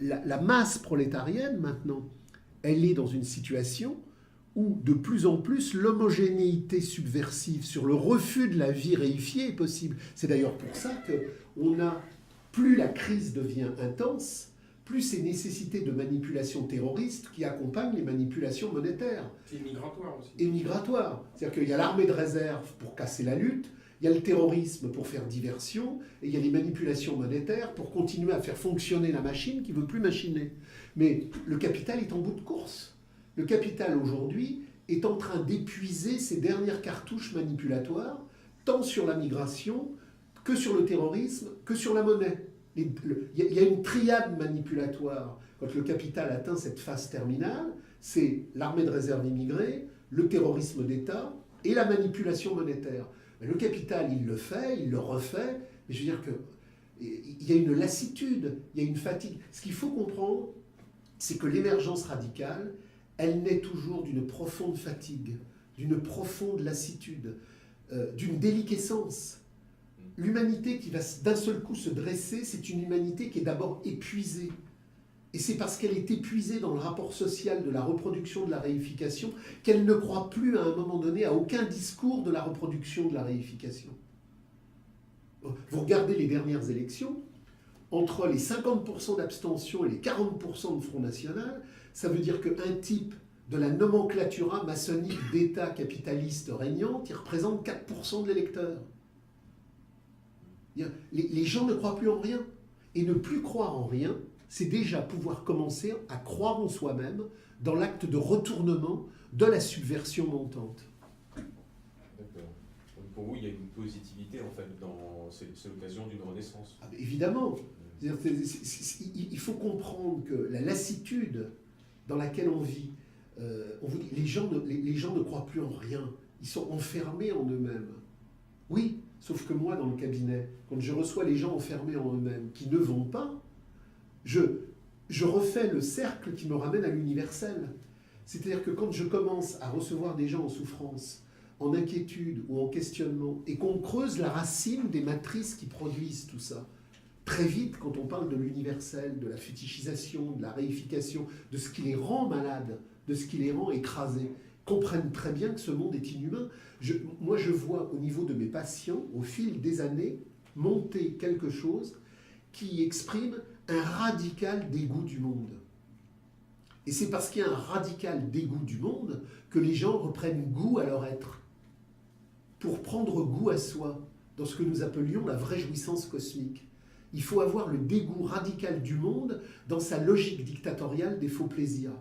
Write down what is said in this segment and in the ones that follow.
la masse prolétarienne, maintenant, elle est dans une situation où, de plus en plus, l'homogénéité subversive sur le refus de la vie réifiée est possible. C'est d'ailleurs pour ça qu'on a, plus la crise devient intense, plus ces nécessités de manipulation terroriste qui accompagnent les manipulations monétaires. C'est migratoire aussi. Et migratoire. C'est-à-dire qu'il y a l'armée de réserve pour casser la lutte, il y a le terrorisme pour faire diversion, et il y a les manipulations monétaires pour continuer à faire fonctionner la machine qui ne veut plus machiner. Mais le capital est en bout de course. Le capital, aujourd'hui, est en train d'épuiser ses dernières cartouches manipulatoires, tant sur la migration, que sur le terrorisme, que sur la monnaie. Il y a une triade manipulatoire. Quand le capital atteint cette phase terminale, c'est l'armée de réserve immigrée, le terrorisme d'État et la manipulation monétaire. Mais le capital, il le fait, il le refait, mais je veux dire qu'il y a une lassitude, il y a une fatigue. Ce qu'il faut comprendre, c'est que l'émergence radicale, elle naît toujours d'une profonde fatigue, d'une profonde lassitude, d'une déliquescence. L'humanité qui va d'un seul coup se dresser, c'est une humanité qui est d'abord épuisée. Et c'est parce qu'elle est épuisée dans le rapport social de la reproduction de la réification qu'elle ne croit plus à un moment donné à aucun discours de la reproduction de la réification. Vous regardez les dernières élections, entre les 50% d'abstention et les 40% de Front National, ça veut dire qu'un type de la nomenclatura maçonnique d'État capitaliste régnante, il représente 4% de l'électeur. Les gens ne croient plus en rien. Et ne plus croire en rien, c'est déjà pouvoir commencer à croire en soi-même dans l'acte de retournement de la subversion montante. D'accord. Donc pour vous, il y a une positivité, en fait, c'est l'occasion d'une renaissance. Ah, évidemment. Il faut comprendre que la lassitude dans laquelle on vit, les gens ne croient plus en rien. Ils sont enfermés en eux-mêmes. Oui, sauf que moi, dans le cabinet, quand je reçois les gens enfermés en eux-mêmes, qui ne vont pas, je refais le cercle qui me ramène à l'universel. C'est-à-dire que quand je commence à recevoir des gens en souffrance, en inquiétude ou en questionnement, et qu'on creuse la racine des matrices qui produisent tout ça, très vite, quand on parle de l'universel, de la fétichisation, de la réification, de ce qui les rend malades, de ce qui les rend écrasés, comprennent très bien que ce monde est inhumain. Moi, je vois au niveau de mes patients, au fil des années, monter quelque chose qui exprime un radical dégoût du monde. Et c'est parce qu'il y a un radical dégoût du monde que les gens reprennent goût à leur être. Pour prendre goût à soi, dans ce que nous appelions la vraie jouissance cosmique. Il faut avoir le dégoût radical du monde dans sa logique dictatoriale des faux plaisirs.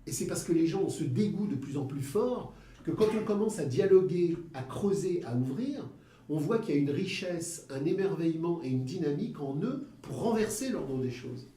Et c'est parce que les gens ont ce dégoût de plus en plus fort que quand on commence à dialoguer, à creuser, à ouvrir, on voit qu'il y a une richesse, un émerveillement et une dynamique en eux pour renverser l'ordre des choses.